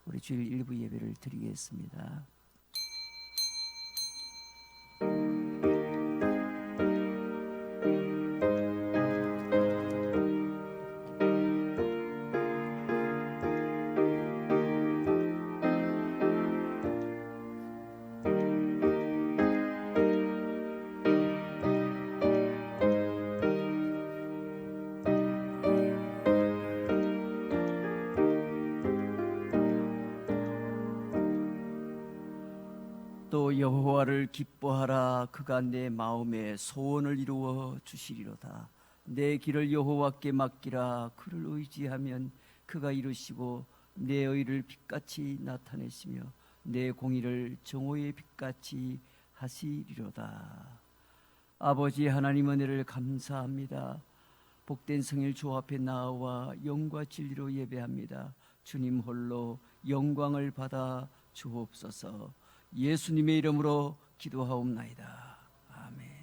우리 주일 일부 예배를 드리겠습니다. 또 여호와를 기뻐하라. 그가 내 마음의 소원을 이루어 주시리로다. 내 길을 여호와께 맡기라. 그를 의지하면 그가 이루시고 내 의를 빛같이 나타내시며 내 공의를 정오의 빛같이 하시리로다. 아버지 하나님 은혜를 감사합니다. 복된 성일 주 앞에 나와 영과 진리로 예배합니다. 주님 홀로 영광을 받아 주옵소서. 예수님의 이름으로 기도하옵나이다. 아멘.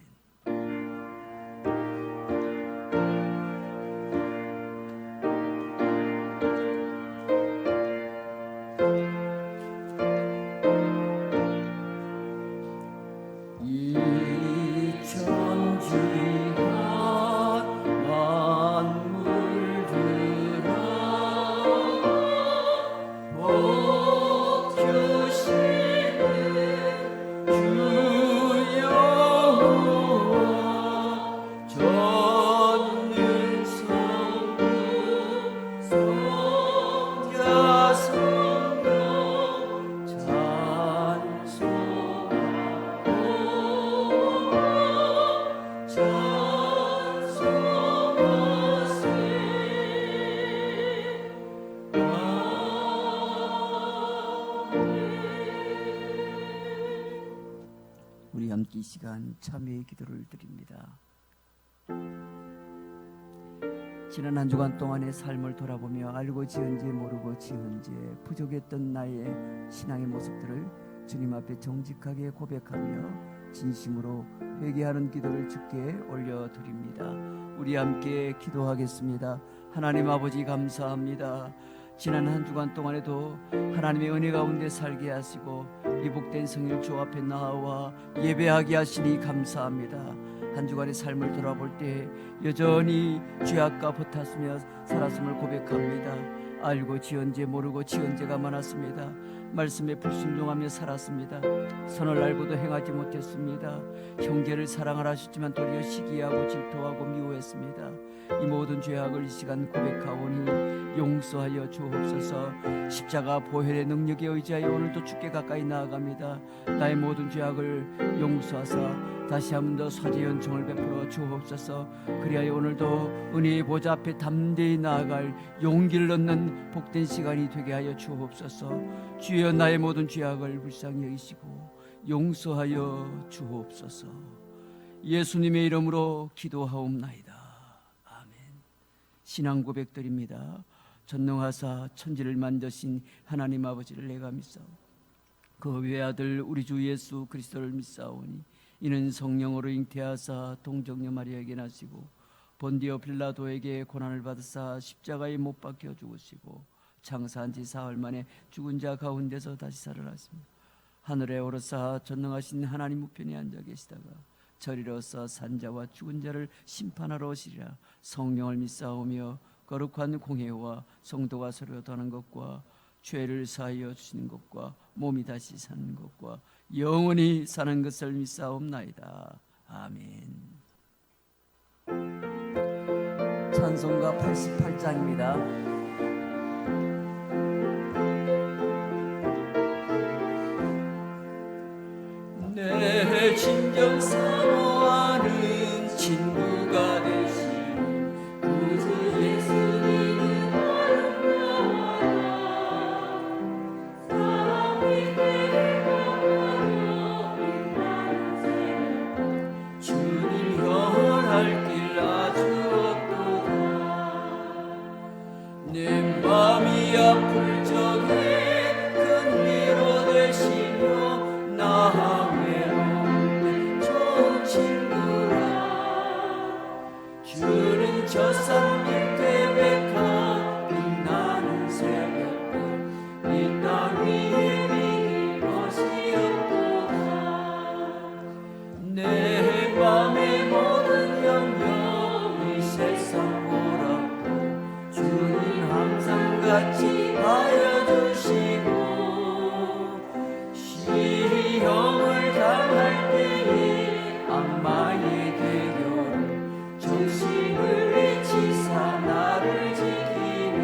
우리 함께 이 시간 참회의 기도를 드립니다. 지난 한 주간 동안의 삶을 돌아보며 알고 지은 죄 모르고 지은 죄 부족했던 나의 신앙의 모습들을 주님 앞에 정직하게 고백하며 진심으로 회개하는 기도를 주께 올려드립니다. 우리 함께 기도하겠습니다. 하나님 아버지 감사합니다. 지난 한 주간 동안에도 하나님의 은혜 가운데 살게 하시고 이 복된 성일 주 앞에 나와 예배하게 하시니 감사합니다. 한 주간의 삶을 돌아볼 때 여전히 죄악과 붙었으며 살았음을 고백합니다. 알고 지은 죄 모르고 지은 죄가 많았습니다. 말씀에 불순종하며 살았습니다. 선을 알고도 행하지 못했습니다. 형제를 사랑하라 하셨지만 도리어 시기하고 질투하고 미워했습니다. 이 모든 죄악을 이 시간 고백하오니 용서하여 주옵소서. 십자가 보혈의 능력에 의지하여 오늘도 주께 가까이 나아갑니다. 나의 모든 죄악을 용서하사 다시 한 번 더 사죄 연청을 베풀어 주옵소서. 그리하여 오늘도 은혜의 보좌 앞에 담대히 나아갈 용기를 얻는 복된 시간이 되게 하여 주옵소서. 주여 나의 모든 죄악을 불쌍히 여기시고 용서하여 주옵소서. 예수님의 이름으로 기도하옵나이다. 아멘. 신앙 고백드립니다. 전능하사 천지를 만드신 하나님 아버지를 내가 믿사오니 그 외아들 우리 주 예수 그리스도를 믿사오니 이는 성령으로 잉태하사 동정녀 마리아에게 나시고 본디오 빌라도에게 고난을 받으사 십자가에 못 박혀 죽으시고 장사한 지 사흘 만에 죽은 자 가운데서 다시 살아나십니다. 하늘에 오르사 전능하신 하나님 우편에 앉아 계시다가 저리로서 산자와 죽은 자를 심판하러 오시리라. 성령을 믿사오며 거룩한 공회와 성도가 서로 더하는 것과 죄를 사하여 주시는 것과 몸이 다시 사는 것과 영원히 사는 것을 믿사옵나이다. 아멘. 찬송가 88장입니다. 내 진정 사모하는 친구가 되신 구주 예수님은 아름다워라. 사랑이 되어버려 빛나는 새 주님 혈할 길 아주 없도다. 내 맘이 아플 적에 큰 위로 되시며 나 외로울 때 하여 주시고 시험을 당할 때에 악마의 대결 정신을 지사 나를 지키네.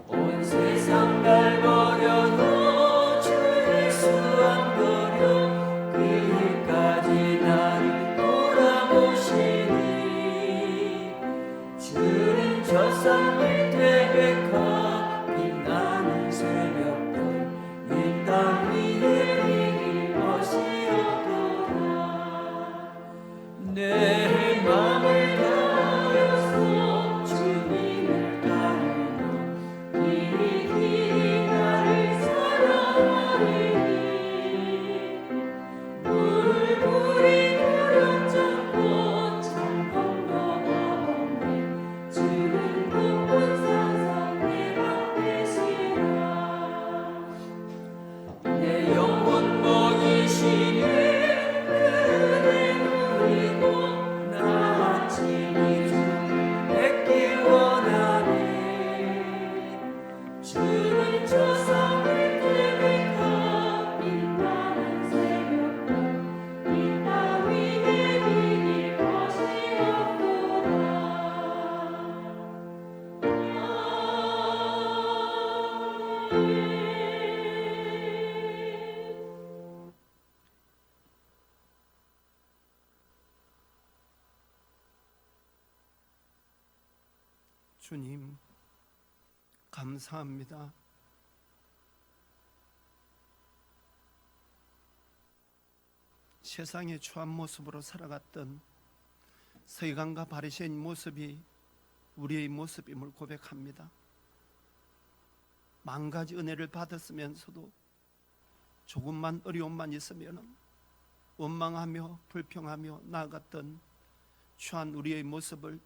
온 세상 날 버려도 주 예수 안 버려 끝까지 나를 돌아보시니. 주는 저산을 되백하 빛나는 새벽별 이 땅 위에 비길 것이 없도다. 내 맘을 다하여서 주님을 따르며 이 길이 나를 사랑하리니. 물불이 두렵잡고 참 건너가 없네. 주는 높은 산성 내 앞에시라. 내 영혼 먹이시네 그대 누리고 나 아침이 주를 뵙기 원하네. 주는 저상을 되백하 빛나는 새벽별 이 땅 위에 비길 것이 없도다. 주님, 감사합니다. 세상의 추한 모습으로 살아갔던 서기관과 바리새인 모습이 우리의 모습임을 고백합니다. 만 가지 은혜를 받았으면서도 조금만 어려움만 있으면 원망하며 불평하며 나아갔던 추한 우리의 모습을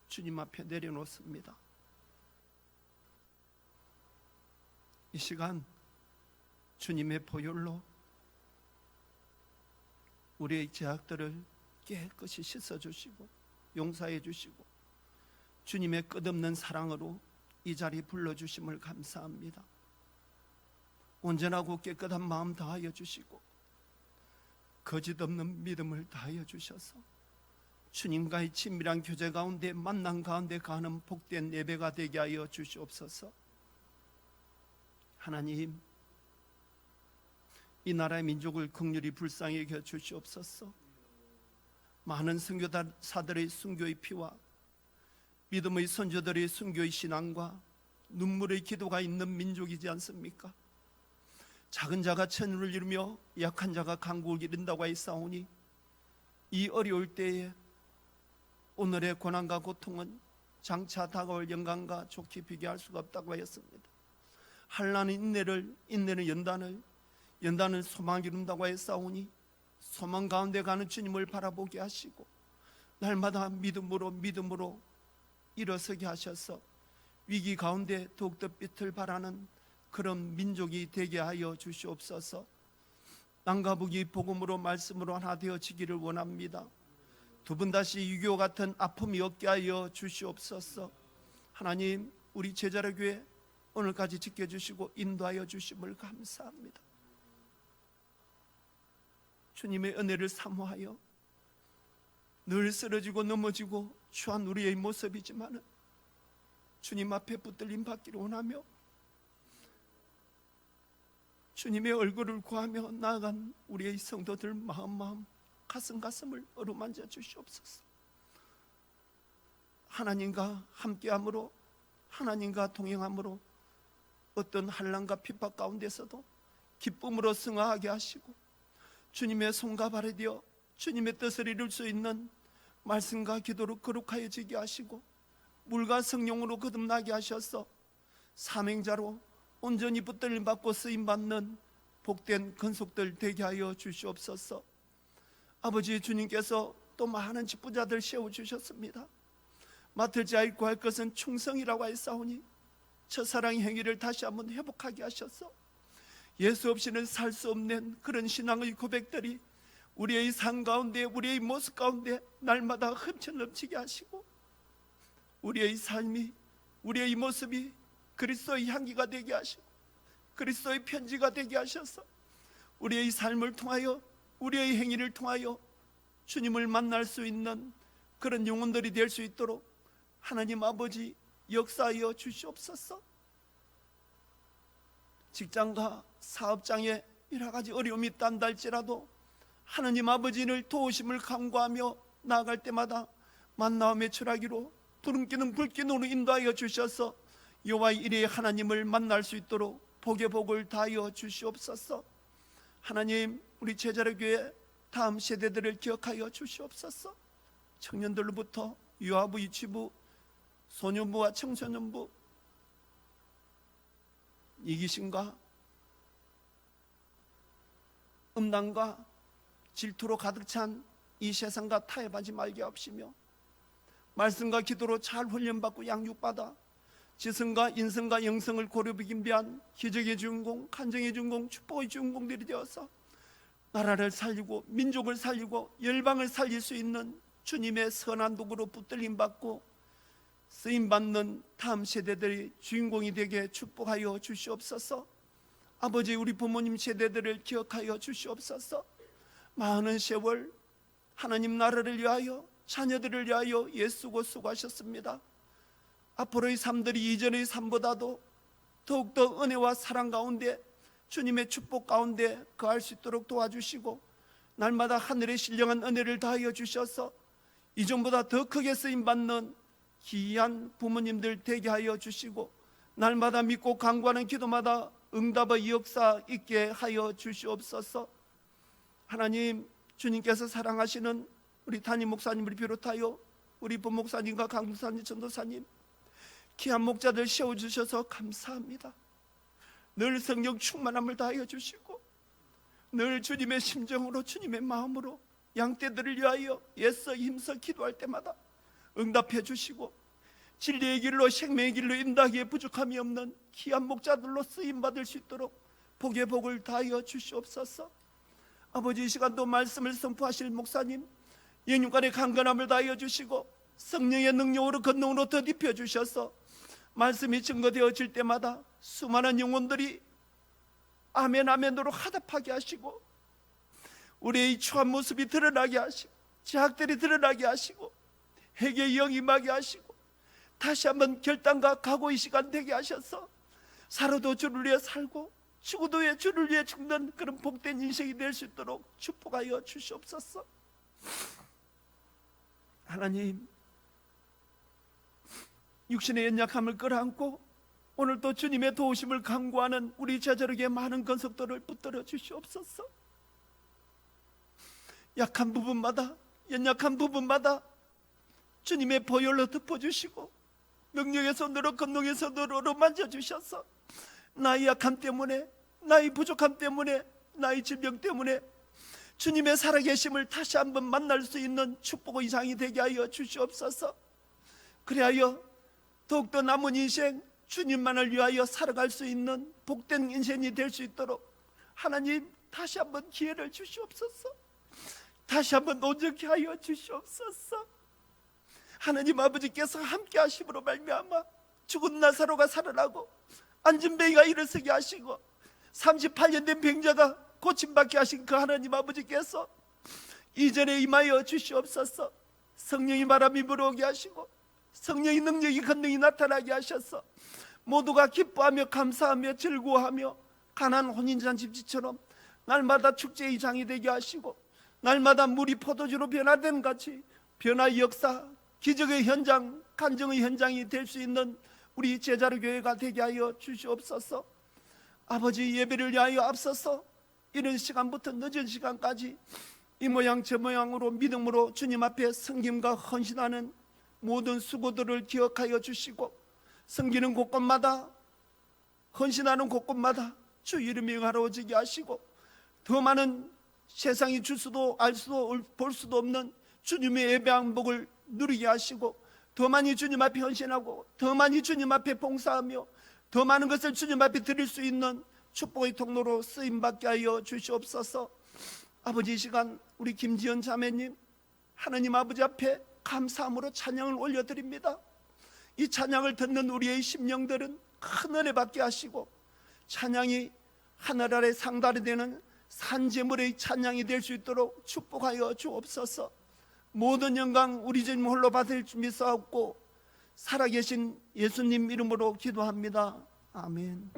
주님 앞에 내려놓습니다. 이 시간 주님의 보혈로 우리의 죄악들을 깨끗이 씻어주시고 용서해 주시고 주님의 끝없는 사랑으로 이 자리에 불러주심을 감사합니다. 온전하고 깨끗한 마음 다하여 주시고 거짓 없는 믿음을 다하여 주셔서 주님과의 친밀한 교제 가운데 만남 가운데 가는 복된 예배가 되게 하여 주시옵소서. 하나님, 이 나라의 민족을 긍휼히 불쌍히 여겨 주시옵소서. 많은 선교사들의 순교의 피와 믿음의 선조들의 순교의 신앙과 눈물의 기도가 있는 민족이지 않습니까? 작은 자가 천을 이루며 약한 자가 강국을 이룬다고 하였사오니 이 어려울 때에 오늘의 고난과 고통은 장차 다가올 영광과 좋게 비교할 수가 없다고 하였습니다. 한란은 인내는 연단은 소망을 이룬다고 하였사오니 소망 가운데 가는 주님을 바라보게 하시고 날마다 믿음으로 일어서게 하셔서 위기 가운데 더욱더 빛을 발하는 그런 민족이 되게 하여 주시옵소서. 남과 북이 복음으로 말씀으로 하나 되어지기를 원합니다. 두 번 다시 유교 같은 아픔이 없게 하여 주시옵소서. 하나님, 우리 제자의 교회 오늘까지 지켜주시고 인도하여 주심을 감사합니다. 주님의 은혜를 사모하여 늘 쓰러지고 넘어지고 추한 우리의 모습이지만 주님 앞에 붙들림 받기를 원하며 주님의 얼굴을 구하며 나아간 우리의 성도들 마음 가슴을 어루만져 주시옵소서. 하나님과 함께함으로 하나님과 동행함으로 어떤 환난과 핍박 가운데서도 기쁨으로 승화하게 하시고 주님의 손과 발이 되어 주님의 뜻을 이룰 수 있는 말씀과 기도로 거룩하여지게 하시고 물과 성령으로 거듭나게 하셔서 사명자로 온전히 붙들림 받고 쓰임받는 복된 건속들 되게 하여 주시옵소서. 아버지, 주님께서 또 많은 직분자들 세워주셨습니다. 맡을 자 있고 할 것은 충성이라고 하였사오니 첫사랑의 행위를 다시 한번 회복하게 하셔서 예수 없이는 살 수 없는 그런 신앙의 고백들이 우리의 삶 가운데 우리의 모습 가운데 날마다 흠쳐 넘치게 하시고 우리의 삶이 우리의 모습이 그리스도의 향기가 되게 하시고 그리스도의 편지가 되게 하셔서 우리의 삶을 통하여 우리의 행위를 통하여 주님을 만날 수 있는 그런 영혼들이 될 수 있도록 하나님 아버지 역사하여 주시옵소서. 직장과 사업장에 여러 가지 어려움이 있다 할지라도 하나님 아버지를 도우심을 간구하며 나아갈 때마다 만나와 매출하기로 부름기는 불기능으로 인도하여 주셔서 여호와의 일에 하나님을 만날 수 있도록 복의 복을 다하여 주시옵소서. 하나님, 우리 제자의 교회 다음 세대들을 기억하여 주시옵소서. 청년들로부터 유아부, 유치부, 소년부와 청소년부, 이기심과 음란과 질투로 가득 찬 이 세상과 타협하지 말게 하옵시며 말씀과 기도로 잘 훈련받고 양육받아 지성과 인성과 영성을 고려비긴 비한 기적의 주인공, 간정의 주인공, 축복의 주인공들이 되어서 나라를 살리고 민족을 살리고 열방을 살릴 수 있는 주님의 선한 도구로 붙들림 받고 쓰임받는 다음 세대들의 주인공이 되게 축복하여 주시옵소서. 아버지, 우리 부모님 세대들을 기억하여 주시옵소서. 많은 세월 하나님 나라를 위하여 자녀들을 위하여 애쓰고 수고하셨습니다. 앞으로의 삶들이 이전의 삶보다도 더욱더 은혜와 사랑 가운데 주님의 축복 가운데 거할 수 있도록 도와주시고 날마다 하늘의 신령한 은혜를 다하여 주셔서 이전보다 더 크게 쓰임받는 귀한 부모님들 되게 하여 주시고 날마다 믿고 간구하는 기도마다 응답의 역사 있게 하여 주시옵소서. 하나님, 주님께서 사랑하시는 우리 담임 목사님을 비롯하여 우리 부목사님과 강목사님, 전도사님, 귀한 목자들 세워주셔서 감사합니다. 늘 성령 충만함을 다하여 주시고 늘 주님의 심정으로 주님의 마음으로 양떼들을 위하여 애써 힘써 기도할 때마다 응답해 주시고 진리의 길로 생명의 길로 인도하기에 부족함이 없는 귀한 목자들로 쓰임받을 수 있도록 복의 복을 다하여 주시옵소서. 아버지, 이 시간도 말씀을 선포하실 목사님 영육간의 강건함을 다하여 주시고 성령의 능력으로 권능으로 덧입혀 주셔서 말씀이 증거되어질 때마다 수많은 영혼들이 아멘 아멘으로 화답하게 하시고 우리의 추한 모습이 드러나게 하시고 제약들이 드러나게 하시고 회개의 영이 임하게 하시고 다시 한번 결단과 각오의 시간 되게 하셔서 살아도 주를 위해 살고 죽어도 왜 주를 위해 죽는 그런 복된 인생이 될 수 있도록 축복하여 주시옵소서. 하나님, 육신의 연약함을 끌어안고 오늘도 주님의 도우심을 간구하는 우리 제자에게 많은 건석들을 붙들어 주시옵소서. 약한 부분마다 연약한 부분마다 주님의 보혈로 덮어주시고 능력의 손으로 권능의 손으로 만져주셔서 나의 약함 때문에 나의 부족함 때문에 나의 질병 때문에 주님의 살아계심을 다시 한번 만날 수 있는 축복의 이상이 되게 하여 주시옵소서. 그리하여 더욱더 남은 인생 주님만을 위하여 살아갈 수 있는 복된 인생이 될 수 있도록 하나님 다시 한번 기회를 주시옵소서. 다시 한번 온전케 하여 주시옵소서. 하나님 아버지께서 함께 하심으로 말미암아 죽은 나사로가 살아나고 앉은 뱅이가 일어서게 하시고 38년 된 병자가 고침받게 하신 그 하나님 아버지께서 이전에 임하여 주시옵소서. 성령이 바람이 불어오게 하시고 성령의 능력이 권능이 나타나게 하셔서 모두가 기뻐하며 감사하며 즐거워하며 가난 혼인잔치처럼 날마다 축제의 장이 되게 하시고 날마다 물이 포도주로 변화된 같이 변화의 역사, 기적의 현장, 간증의 현장이 될 수 있는 우리 제자로 교회가 되게 하여 주시옵소서. 아버지, 예배를 위하여 앞서서 이른 시간부터 늦은 시간까지 이 모양 저 모양으로 믿음으로 주님 앞에 섬김과 헌신하는 모든 수고들을 기억하여 주시고 섬기는 곳곳마다 헌신하는 곳곳마다 주 이름이 영화로워지게 하시고 더 많은 세상이 줄 수도 알 수도 볼 수도 없는 주님의 예배 항복을 누리게 하시고 더 많이 주님 앞에 헌신하고 더 많이 주님 앞에 봉사하며 더 많은 것을 주님 앞에 드릴 수 있는 축복의 통로로 쓰임받게 하여 주시옵소서. 아버지, 이 시간 우리 김지연 자매님 하나님 아버지 앞에 감사함으로 찬양을 올려드립니다. 이 찬양을 듣는 우리의 심령들은 큰 은혜 받게 하시고 찬양이 하늘 아래 상달이 되는 산제물의 찬양이 될 수 있도록 축복하여 주옵소서. 모든 영광 우리 주님 홀로 받을 줄 믿사옵고 살아계신 예수님 이름으로 기도합니다. 아멘.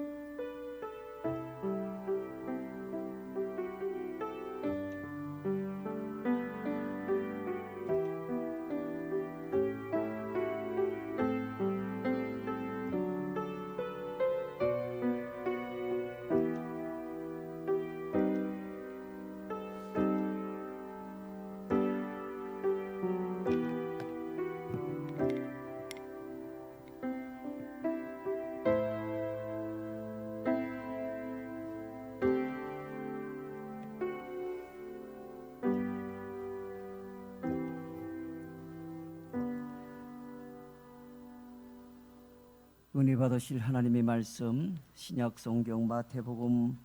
은혜 받으실 하나님의 말씀, 신약 성경 마태복음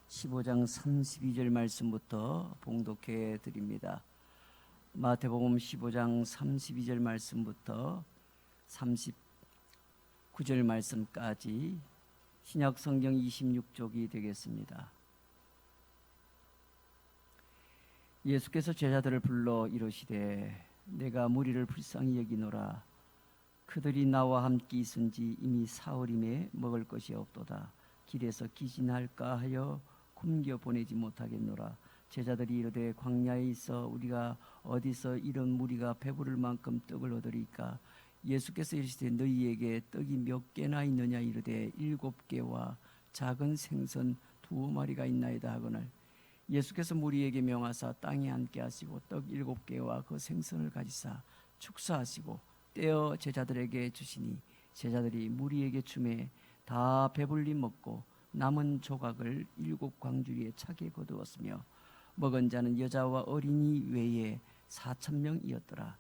15장 32절 말씀부터 봉독해 드립니다. 마태복음 15장 32절 말씀부터 39절 말씀까지 신약 성경 26쪽이 되겠습니다. 예수께서 제자들을 불러 이르시되 내가 무리를 불쌍히 여기노라. 그들이 나와 함께 있은지 이미 사흘임에 먹을 것이 없도다. 길에서 기진할까 하여 굶겨 보내지 못하겠노라. 제자들이 이르되 광야에 있어 우리가 어디서 이런 무리가 배부를 만큼 떡을 얻으리까? 예수께서 이르시되 너희에게 떡이 몇 개나 있느냐 이르되 7개와 작은 생선 2마리가 있나이다 하거늘 예수께서 무리에게 명하사 땅에 앉게 하시고 떡 7개와 그 생선을 가지사 축사하시고 떼어 제자들에게 주시니 제자들이 무리에게 주매 다 배불리 먹고 남은 조각을 7광주리에 차게 거두었으며 먹은 자는 여자와 어린이 외에 4,000명이었더라.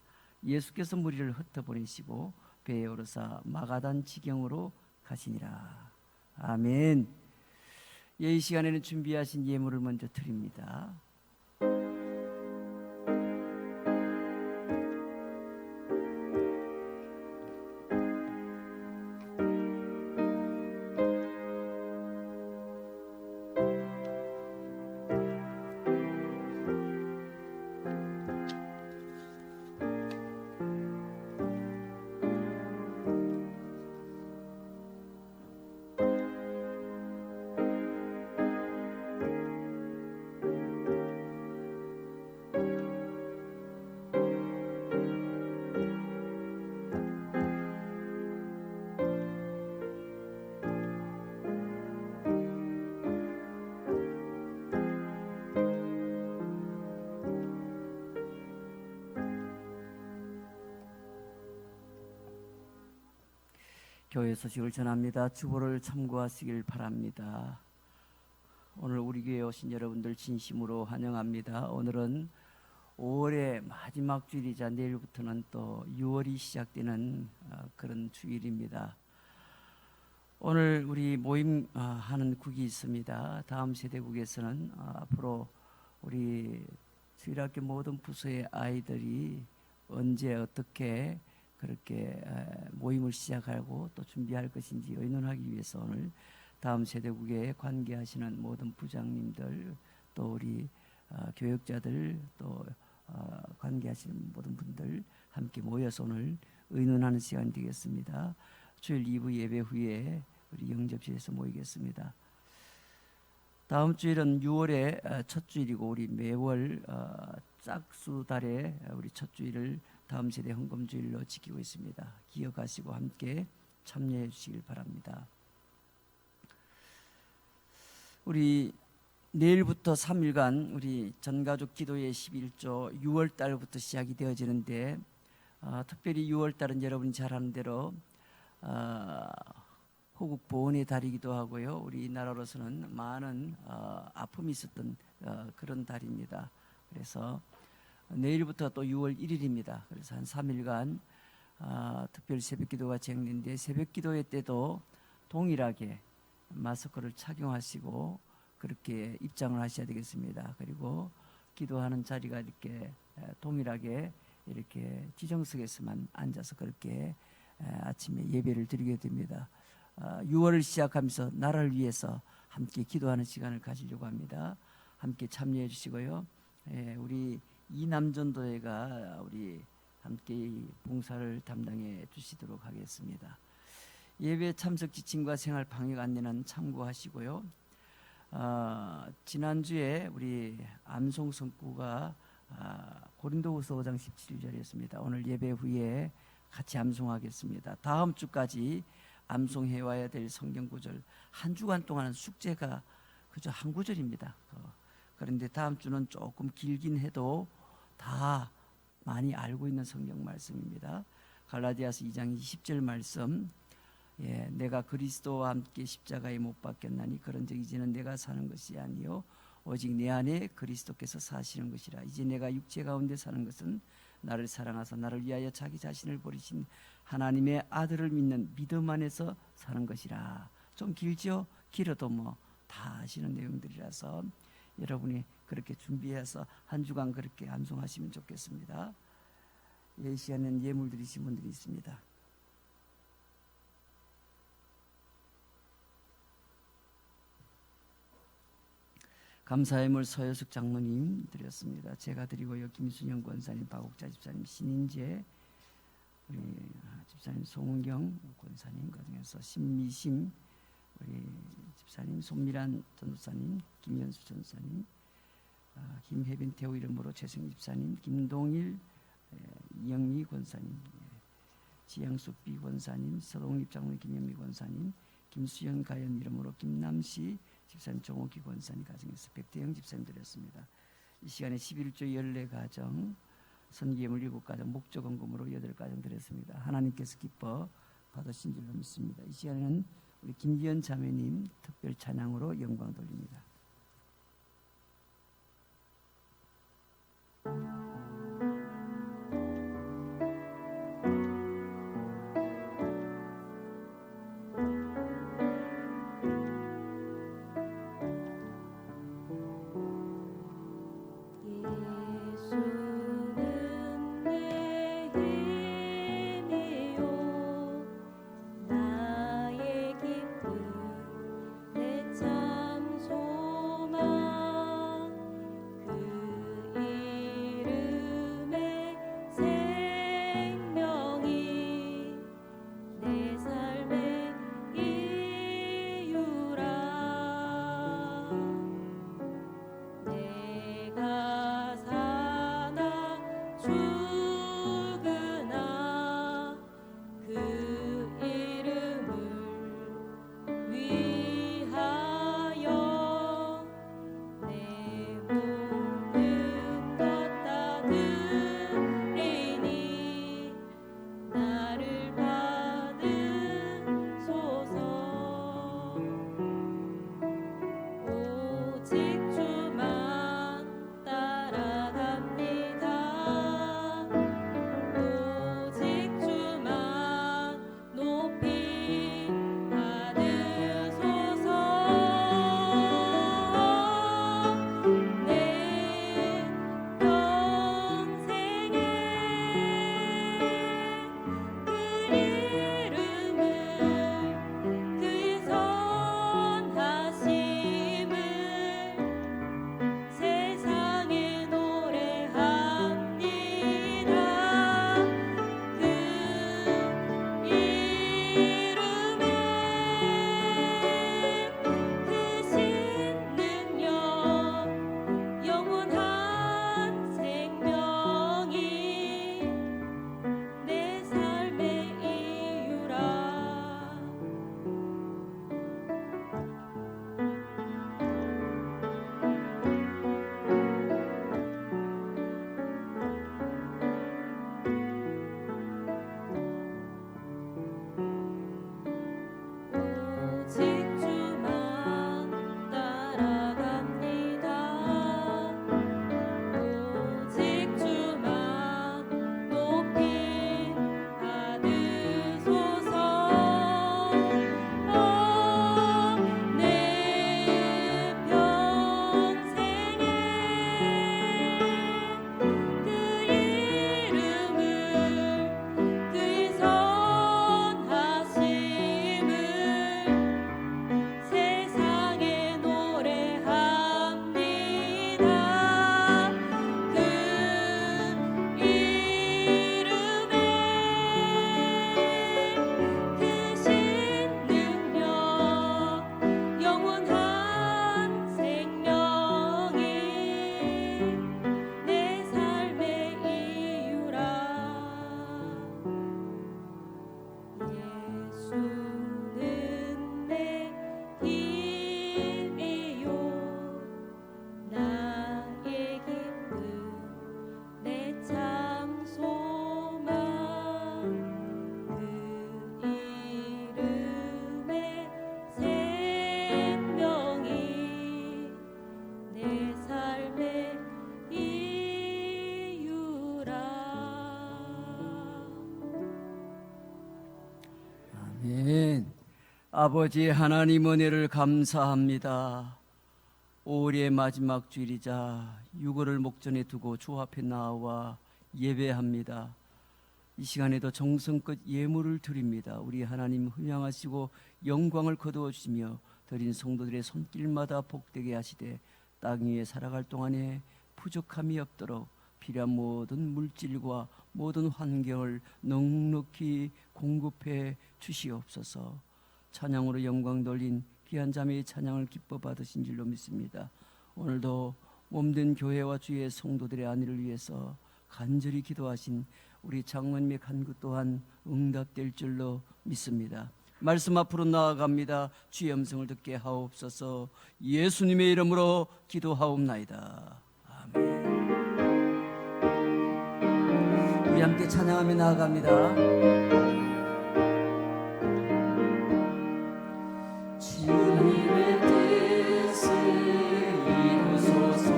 예수께서 무리를 흩어보내시고 배에 오르사 마가단 지경으로 가시니라. 아멘. 이 시간에는 준비하신 예물을 먼저 드립니다. 교회 소식을 전합니다. 주보를 참고하시길 바랍니다. 오늘 우리 교회에 오신 여러분들 진심으로 환영합니다. 오늘은 5월의 마지막 주일이자 내일부터는 또 6월이 시작되는 그런 주일입니다. 오늘 우리 모임하는 국이 있습니다. 다음 세대국에서는 앞으로 우리 주일학교 모든 부서의 아이들이 언제 어떻게 그렇게 모임을 시작하고 또 준비할 것인지 의논하기 위해서 오늘 다음 세대국에 관계하시는 모든 부장님들 또 우리 교역자들 또 관계하시는 모든 분들 함께 모여서 오늘 의논하는 시간이 되겠습니다. 주일 2부 예배 후에 우리 영접실에서 모이겠습니다. 다음 주일은 6월의 첫 주일이고 우리 매월 짝수달에 우리 첫 주일을 다음 세대 헌금주일로 지키고 있습니다. 기억하시고 함께 참여해 주시길 바랍니다. 우리 내일부터 3일간 우리 전가족 기도회 11조 6월 달부터 시작이 되어지는데 특별히 6월 달은 여러분이 잘 아는 대로 호국 보훈의 달이기도 하고요. 우리나라로서는 많은 아픔이 있었던 그런 달입니다. 그래서 내일부터 또 6월 1일입니다. 그래서 한 3일간 특별 새벽기도가 진행되는데 새벽기도회 때도 동일하게 마스크를 착용하시고 그렇게 입장을 하셔야 되겠습니다. 그리고 기도하는 자리가 이렇게 동일하게 이렇게 지정석에서만 앉아서 그렇게 아침에 예배를 드리게 됩니다. 6월을 시작하면서 나라를 위해서 함께 기도하는 시간을 가지려고 합니다. 함께 참여해 주시고요. 우리 이남전도회가 우리 함께 이 봉사를 담당해 주시도록 하겠습니다. 예배 참석 지침과 생활 방역 안내는 참고하시고요. 지난주에 우리 암송 성구가 고린도후서 5장 17절이었습니다. 오늘 예배 후에 같이 암송하겠습니다. 다음 주까지 암송해 와야 될 성경 구절, 한 주간 동안은 숙제가 그저 한 구절입니다. 그런데 다음 주는 조금 길긴 해도 다 많이 알고 있는 성경 말씀입니다. 갈라디아서 2장 20절 말씀, 내가 그리스도와 함께 십자가에 못 박혔나니 그런즉 이제는 내가 사는 것이 아니요 오직 내 안에 그리스도께서 사시는 것이라. 이제 내가 육체 가운데 사는 것은 나를 사랑하사 나를 위하여 자기 자신을 버리신 하나님의 아들을 믿는 믿음 안에서 사는 것이라. 좀 길죠? 길어도 뭐 다 아시는 내용들이라서 여러분이 그렇게 준비해서 한 주간 그렇게 암송하시면 좋겠습니다. 이 시간에는 예물 드리신 분들이 있습니다. 감사의물 서효숙 장로님 드렸습니다. 제가 드리고요. 김순영 권사님, 박옥자 집사님, 신인재 우리 집사님, 송은경 권사님, 그중에서 신미심 우리 집사님, 손미란 전도사님, 김현수 전도사님, 김혜빈 태우 이름으로 최승 집사님, 김동일 이영미 권사님, 지양숙 비 권사님, 서동립 장로님, 김현미 권사님, 김수현 가연 이름으로 김남시 집사님, 정옥기 권사님 가정에서 백대영 집사님 드렸습니다. 이 시간에 11조 14가정, 선기예물 7가정, 목적원금으로 8가정 드렸습니다. 하나님께서 기뻐 받으신 줄로 믿습니다. 이 시간에는 우리 김기현 자매님 특별 찬양으로 영광 돌립니다. 나의 기쁨 내 참 소망 아버지 하나님 은혜를 감사합니다. 5월의 마지막 주일이자 6월을 목전에 두고 주 앞에 나와 예배합니다. 이 시간에도 정성껏 예물을 드립니다. 우리 하나님 흠양하시고 영광을 거두어 주시며 드린 성도들의 손길마다 복되게 하시되 땅 위에 살아갈 동안에 부족함이 없도록 필요한 모든 물질과 모든 환경을 넉넉히 공급해 주시옵소서. 찬양으로 영광 돌린 귀한 자매의 찬양을 기뻐 받으신 줄로 믿습니다. 오늘도 몸된 교회와 주의 성도들의 안위를 위해서 간절히 기도하신 우리 장로님의 간구 또한 응답될 줄로 믿습니다. 말씀 앞으로 나아갑니다. 주의 음성을 듣게 하옵소서. 예수님의 이름으로 기도하옵나이다. 아멘. 우리 함께 찬양하며 나아갑니다. 주님의 뜻을 이루소서.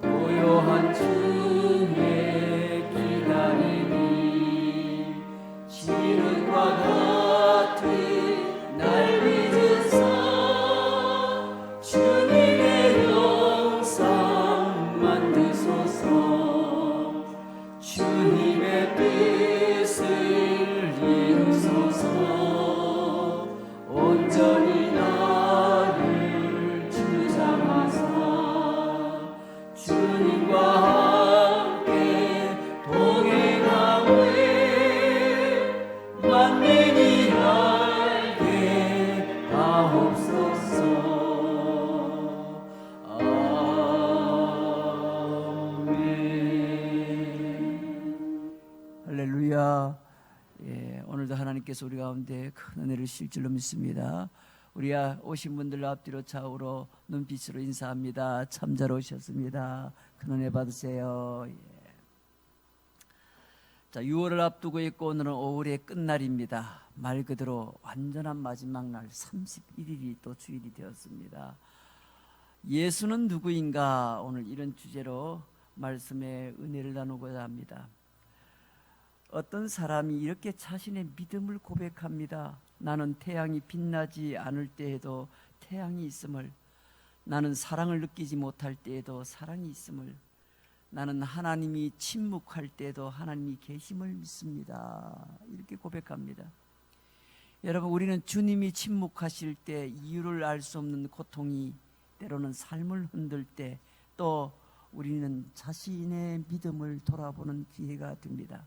고요한 주의 기다림이 지름과 같은 날 빚으사 주님의 영상 만드소서. 주님의 뜻을 이루소서. 온전히 나를 주장하사 주님과 함께 동행하되 만민이 알게 하옵소서. 아멘. 할렐루야. 오늘도 하나님께서 우리 가운데 큰 은혜를 주실 줄로 믿습니다. 우리 오신 분들 앞뒤로 좌우로 눈빛으로 인사합니다. 참자로 오셨습니다. 큰 은혜 받으세요. 자, 6월을 앞두고 있고 오늘은 5월의 끝날입니다. 말 그대로 완전한 마지막 날 31일이 또 주일이 되었습니다. 예수는 누구인가? 오늘 이런 주제로 말씀의 은혜를 나누고자 합니다. 어떤 사람이 이렇게 자신의 믿음을 고백합니다. 나는 태양이 빛나지 않을 때에도 태양이 있음을, 나는 사랑을 느끼지 못할 때에도 사랑이 있음을, 나는 하나님이 침묵할 때에도 하나님이 계심을 믿습니다. 이렇게 고백합니다. 여러분, 우리는 주님이 침묵하실 때 이유를 알 수 없는 고통이 때로는 삶을 흔들 때, 또 우리는 자신의 믿음을 돌아보는 기회가 됩니다.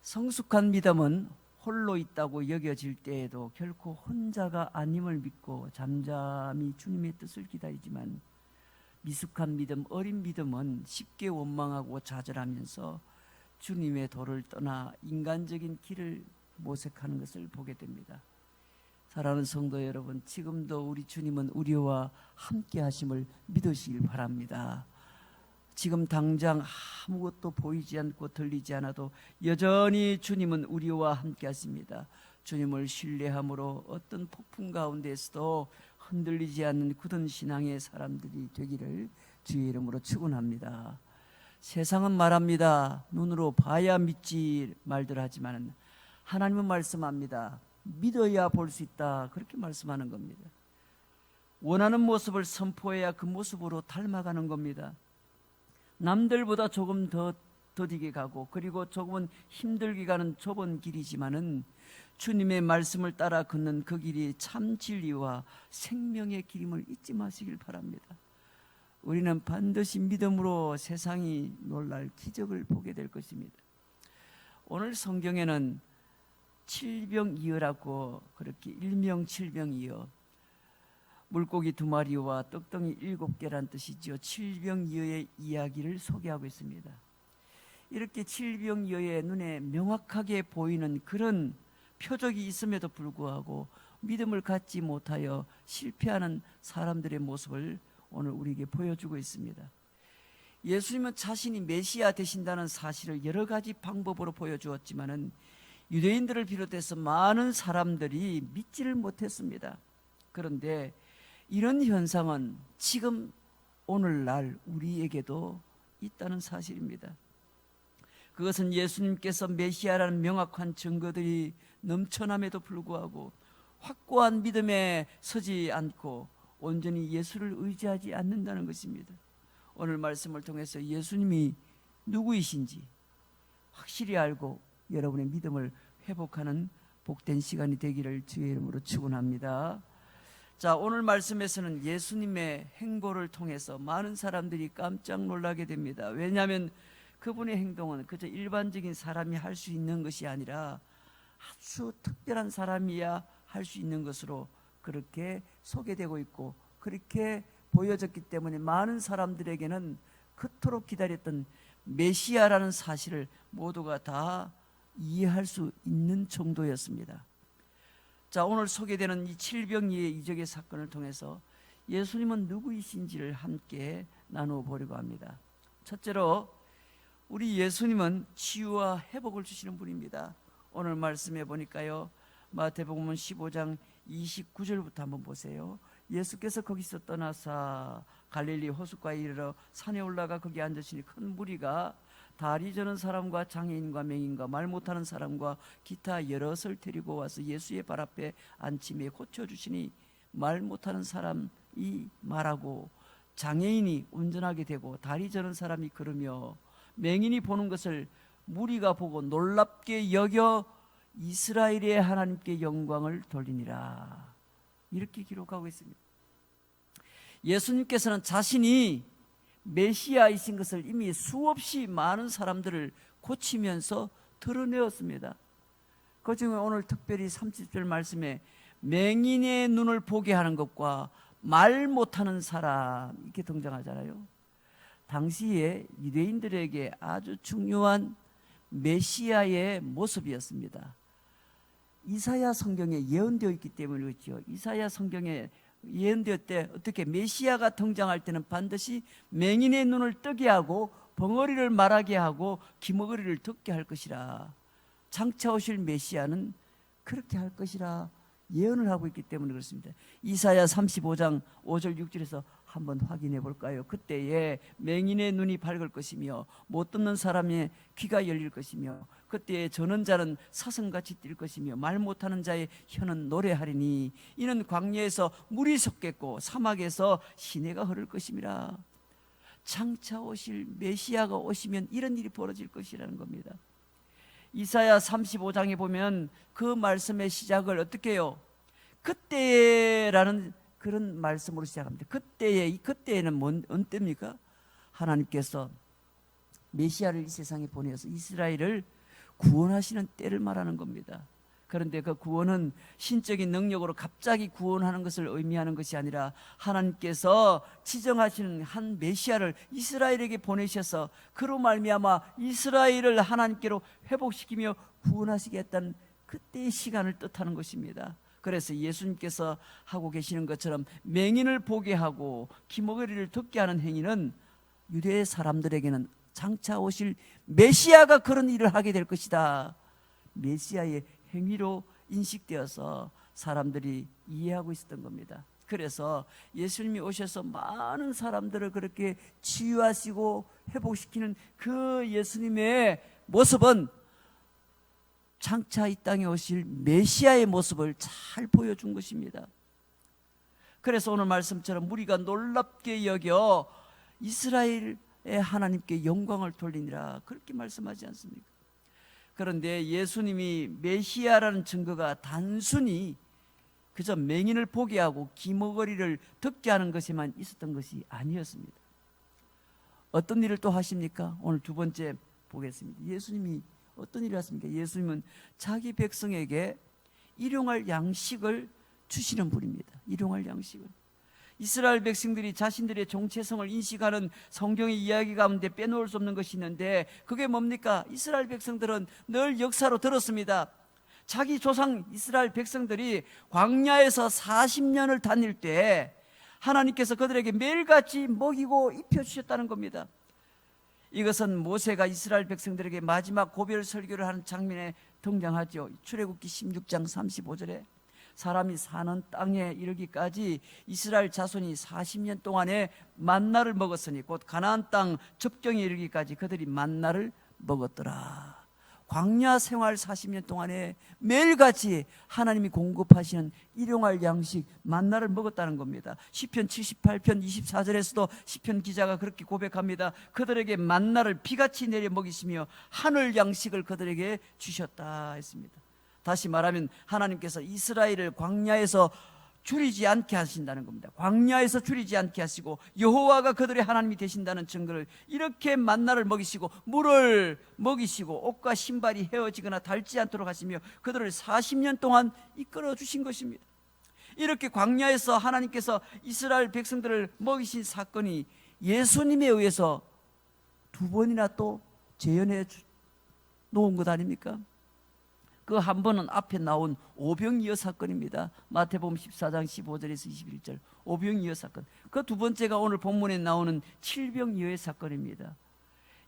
성숙한 믿음은 홀로 있다고 여겨질 때에도 결코 혼자가 아님을 믿고 잠잠히 주님의 뜻을 기다리지만, 미숙한 믿음, 어린 믿음은 쉽게 원망하고 좌절하면서 주님의 도를 떠나 인간적인 길을 모색하는 것을 보게 됩니다. 사랑하는 성도 여러분, 지금도 우리 주님은 우리와 함께 하심을 믿으시길 바랍니다. 지금 당장 아무것도 보이지 않고 들리지 않아도 여전히 주님은 우리와 함께 하십니다. 주님을 신뢰함으로 어떤 폭풍 가운데서도 흔들리지 않는 굳은 신앙의 사람들이 되기를 주의 이름으로 축원합니다. 세상은 말합니다. 눈으로 봐야 믿지 말들 하지만 하나님은 말씀합니다. 믿어야 볼 수 있다. 그렇게 말씀하는 겁니다. 원하는 모습을 선포해야 그 모습으로 닮아가는 겁니다. 남들보다 조금 더 더디게 가고, 그리고 조금은 힘들게 가는 좁은 길이지만은 주님의 말씀을 따라 걷는 그 길이 참 진리와 생명의 길임을 잊지 마시길 바랍니다. 우리는 반드시 믿음으로 세상이 놀랄 기적을 보게 될 것입니다. 오늘 성경에는 칠병이어라고 그렇게 일명 칠병이어, 물고기 2마리와 떡덩이 7개란 뜻이죠. 칠병이어의 이야기를 소개하고 있습니다. 이렇게 칠병이어의 눈에 명확하게 보이는 그런 표적이 있음에도 불구하고 믿음을 갖지 못하여 실패하는 사람들의 모습을 오늘 우리에게 보여주고 있습니다. 예수님은 자신이 메시아 되신다는 사실을 여러 가지 방법으로 보여주었지만은 유대인들을 비롯해서 많은 사람들이 믿지를 못했습니다. 그런데 이런 현상은 지금 오늘날 우리에게도 있다는 사실입니다. 그것은 예수님께서 메시아라는 명확한 증거들이 넘쳐남에도 불구하고 확고한 믿음에 서지 않고 온전히 예수를 의지하지 않는다는 것입니다. 오늘 말씀을 통해서 예수님이 누구이신지 확실히 알고 여러분의 믿음을 회복하는 복된 시간이 되기를 주의 이름으로 축원합니다. 자, 오늘 말씀에서는 예수님의 행보를 통해서 많은 사람들이 깜짝 놀라게 됩니다. 왜냐하면 그분의 행동은 그저 일반적인 사람이 할 수 있는 것이 아니라 아주 특별한 사람이야 할 수 있는 것으로 그렇게 소개되고 있고 그렇게 보여졌기 때문에 많은 사람들에게는 그토록 기다렸던 메시아라는 사실을 모두가 다 이해할 수 있는 정도였습니다. 자, 오늘 소개되는 이 칠병이의 이적의 사건을 통해서 예수님은 누구이신지를 함께 나누어 보려고 합니다. 첫째로 우리 예수님은 치유와 회복을 주시는 분입니다. 오늘 말씀해 보니까요, 마태복음 15장 29절부터 한번 보세요. 예수께서 거기서 떠나사 갈릴리 호숫가에 이르러 산에 올라가 거기 앉으시니 큰 무리가 다리 저는 사람과 장애인과 맹인과 말 못하는 사람과 기타 여럿을 데리고 와서 예수의 발 앞에 앉히며 고쳐주시니 말 못하는 사람이 말하고 장애인이 운전하게 되고 다리 저는 사람이 걸으며 맹인이 보는 것을 무리가 보고 놀랍게 여겨 이스라엘의 하나님께 영광을 돌리니라. 이렇게 기록하고 있습니다. 예수님께서는 자신이 메시아이신 것을 이미 수없이 많은 사람들을 고치면서 드러내었습니다. 그중에 오늘 특별히 30절 말씀에 맹인의 눈을 보게 하는 것과 말 못하는 사람 이렇게 등장하잖아요. 당시에 유대인들에게 아주 중요한 메시아의 모습이었습니다. 이사야 성경에 예언되어 있기 때문에 그렇죠. 이사야 성경에 예언되었을 때 어떻게 메시아가 등장할 때는 반드시 맹인의 눈을 뜨게 하고 벙어리를 말하게 하고 귀머거리를 듣게 할 것이라. 장차 오실 메시아는 그렇게 할 것이라 예언을 하고 있기 때문에 그렇습니다. 이사야 35장 5절 6절에서 한번 확인해 볼까요? 그때에 맹인의 눈이 밝을 것이며 못 듣는 사람의 귀가 열릴 것이며 그때에 저는 자는 사슴같이 뛸 것이며 말 못하는 자의 혀는 노래하리니 이는 광야에서 물이 솟겠고 사막에서 시내가 흐를 것임이라. 장차 오실 메시아가 오시면 이런 일이 벌어질 것이라는 겁니다. 이사야 35장에 보면 그 말씀의 시작을 어떻게 해요? 그때라는 그런 말씀으로 시작합니다. 그때에는 언제입니까? 하나님께서 메시아를 이 세상에 보내서 이스라엘을 구원하시는 때를 말하는 겁니다. 그런데 그 구원은 신적인 능력으로 갑자기 구원하는 것을 의미하는 것이 아니라 하나님께서 지정하시는 한 메시아를 이스라엘에게 보내셔서 그로 말미암아 이스라엘을 하나님께로 회복시키며 구원하시겠다는 그때의 시간을 뜻하는 것입니다. 그래서 예수님께서 하고 계시는 것처럼 맹인을 보게 하고 귀머거리를 듣게 하는 행위는 유대 사람들에게는 장차 오실 메시아가 그런 일을 하게 될 것이다. 메시아의 행위로 인식되어서 사람들이 이해하고 있었던 겁니다. 그래서 예수님이 오셔서 많은 사람들을 그렇게 치유하시고 회복시키는 그 예수님의 모습은 장차 이 땅에 오실 메시아의 모습을 잘 보여준 것입니다. 그래서 오늘 말씀처럼 무리가 놀랍게 여겨 이스라엘의 하나님께 영광을 돌리니라 그렇게 말씀하지 않습니까? 그런데 예수님이 메시아라는 증거가 단순히 그저 맹인을 보게 하고 귀머거리를 듣게 하는 것에만 있었던 것이 아니었습니다. 어떤 일을 또 하십니까? 오늘 두 번째 보겠습니다. 예수님이 어떤 일을 하십니까? 예수님은 자기 백성에게 일용할 양식을 주시는 분입니다. 일용할 양식을. 이스라엘 백성들이 자신들의 정체성을 인식하는 성경의 이야기 가운데 빼놓을 수 없는 것이 있는데 그게 뭡니까? 이스라엘 백성들은 늘 역사로 들었습니다. 자기 조상 이스라엘 백성들이 광야에서 40년을 다닐 때 하나님께서 그들에게 매일같이 먹이고 입혀주셨다는 겁니다. 이것은 모세가 이스라엘 백성들에게 마지막 고별 설교를 하는 장면에 등장하죠. 출애굽기 16장 35절에 사람이 사는 땅에 이르기까지 이스라엘 자손이 40년 동안에 만나를 먹었으니 곧 가나안 땅 접경에 이르기까지 그들이 만나를 먹었더라. 광야 생활 40년 동안에 매일같이 하나님이 공급하시는 일용할 양식 만나를 먹었다는 겁니다. 시편 78편 24절에서도 시편 기자가 그렇게 고백합니다. 그들에게 만나를 비같이 내려 먹이시며 하늘 양식을 그들에게 주셨다 했습니다. 다시 말하면 하나님께서 이스라엘을 광야에서 줄이지 않게 하신다는 겁니다. 광야에서 줄이지 않게 하시고 여호와가 그들의 하나님이 되신다는 증거를 이렇게 만나를 먹이시고 물을 먹이시고 옷과 신발이 헤어지거나 닳지 않도록 하시며 그들을 40년 동안 이끌어 주신 것입니다. 이렇게 광야에서 하나님께서 이스라엘 백성들을 먹이신 사건이 예수님에 의해서 두 번이나 또 재현해 놓은 것 아닙니까? 그 한 번은 앞에 나온 오병이어 사건입니다. 마태복음 14장 15절에서 21절 오병이어 사건. 그 두 번째가 오늘 본문에 나오는 칠병이어의 사건입니다.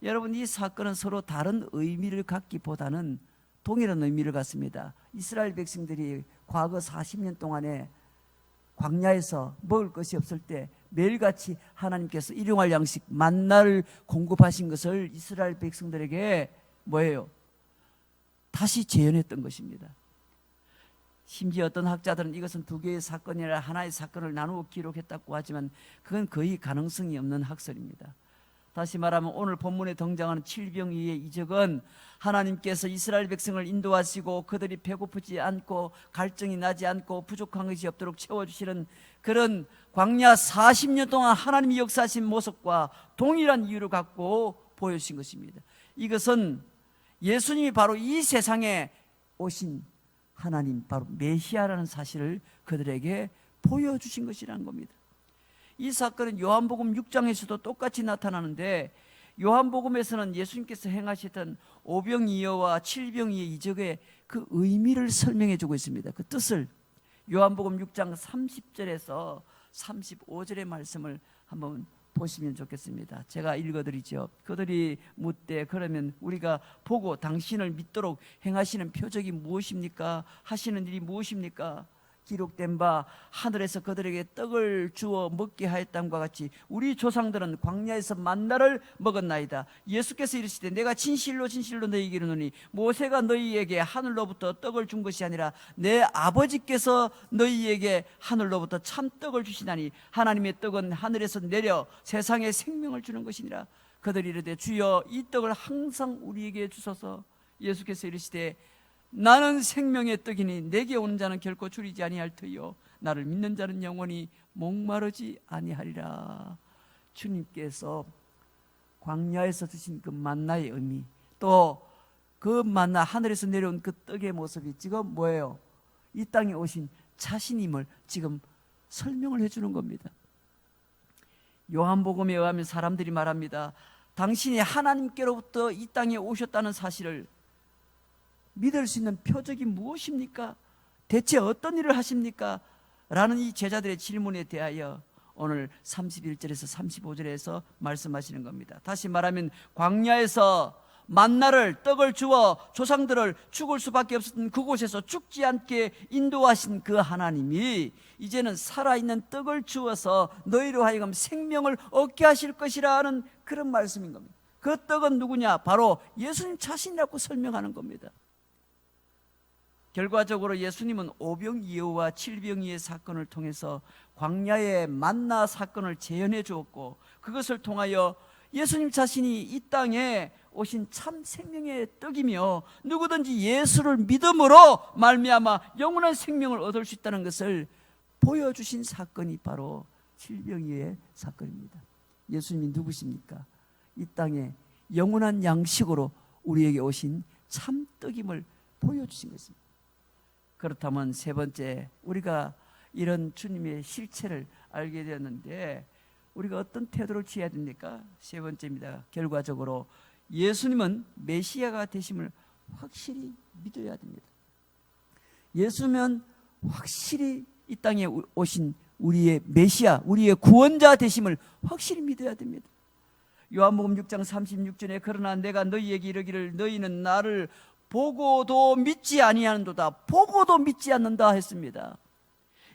여러분, 이 사건은 서로 다른 의미를 갖기보다는 동일한 의미를 갖습니다. 이스라엘 백성들이 과거 40년 동안에 광야에서 먹을 것이 없을 때 매일같이 하나님께서 일용할 양식 만나를 공급하신 것을 이스라엘 백성들에게 뭐예요? 다시 재현했던 것입니다. 심지어 어떤 학자들은 이것은 두 개의 사건이 아니라 하나의 사건을 나누어 기록했다고 하지만 그건 거의 가능성이 없는 학설입니다. 다시 말하면 오늘 본문에 등장하는 칠병이의 이적은 하나님께서 이스라엘 백성을 인도하시고 그들이 배고프지 않고 갈증이 나지 않고 부족한 것이 없도록 채워주시는 그런 광야 40년 동안 하나님이 역사하신 모습과 동일한 이유를 갖고 보여주신 것입니다. 이것은 예수님이 바로 이 세상에 오신 하나님, 바로 메시아라는 사실을 그들에게 보여주신 것이라는 겁니다. 이 사건은 요한복음 6장에서도 똑같이 나타나는데 요한복음에서는 예수님께서 행하셨던 오병이어와 칠병이의 이적의 그 의미를 설명해 주고 있습니다. 그 뜻을 요한복음 6장 30절에서 35절의 말씀을 한번 보시면 좋겠습니다. 제가 읽어드리죠. 그들이 묻되 그러면 우리가 보고 당신을 믿도록 행하시는 표적이 무엇입니까? 하시는 일이 무엇입니까? 기록된 바 하늘에서 그들에게 떡을 주어 먹게 하였다과 같이 우리 조상들은 광야에서 만나를 먹었나이다. 예수께서 이르시되 내가 진실로 진실로 너희에게 이르노니 모세가 너희에게 하늘로부터 떡을 준 것이 아니라 내 아버지께서 너희에게 하늘로부터 참 떡을 주시나니 하나님의 떡은 하늘에서 내려 세상에 생명을 주는 것이니라. 그들이 이르되 주여 이 떡을 항상 우리에게 주소서. 예수께서 이르시되 나는 생명의 떡이니 내게 오는 자는 결코 줄이지 아니할 터이요 나를 믿는 자는 영원히 목마르지 아니하리라. 주님께서 광야에서 주신 그 만나의 의미, 또 그 만나 하늘에서 내려온 그 떡의 모습이 지금 뭐예요? 이 땅에 오신 자신임을 지금 설명을 해주는 겁니다. 요한복음에 의하면 사람들이 말합니다. 당신이 하나님께로부터 이 땅에 오셨다는 사실을 믿을 수 있는 표적이 무엇입니까? 대체 어떤 일을 하십니까? 라는 이 제자들의 질문에 대하여 오늘 31절에서 35절에서 말씀하시는 겁니다. 다시 말하면 광야에서 만나를 떡을 주어 조상들을 죽을 수밖에 없었던 그곳에서 죽지 않게 인도하신 그 하나님이 이제는 살아있는 떡을 주어서 너희로 하여금 생명을 얻게 하실 것이라는 그런 말씀인 겁니다. 그 떡은 누구냐? 바로 예수님 자신이라고 설명하는 겁니다. 결과적으로 예수님은 오병이어와 칠병이의 사건을 통해서 광야의 만나 사건을 재현해 주었고 그것을 통하여 예수님 자신이 이 땅에 오신 참 생명의 떡이며 누구든지 예수를 믿음으로 말미암아 영원한 생명을 얻을 수 있다는 것을 보여주신 사건이 바로 칠병이의 사건입니다. 예수님이 누구십니까? 이 땅에 영원한 양식으로 우리에게 오신 참 떡임을 보여주신 것입니다. 그렇다면 세 번째, 우리가 이런 주님의 실체를 알게 되었는데 우리가 어떤 태도를 취해야 됩니까? 세 번째입니다. 결과적으로 예수님은 메시아가 되심을 확실히 믿어야 됩니다. 예수님은 확실히 이 땅에 오신 우리의 메시아, 우리의 구원자 되심을 확실히 믿어야 됩니다. 요한복음 6장 36절에 그러나 내가 너희에게 이르기를 너희는 나를 보고도 믿지 아니하는도다. 보고도 믿지 않는다 했습니다.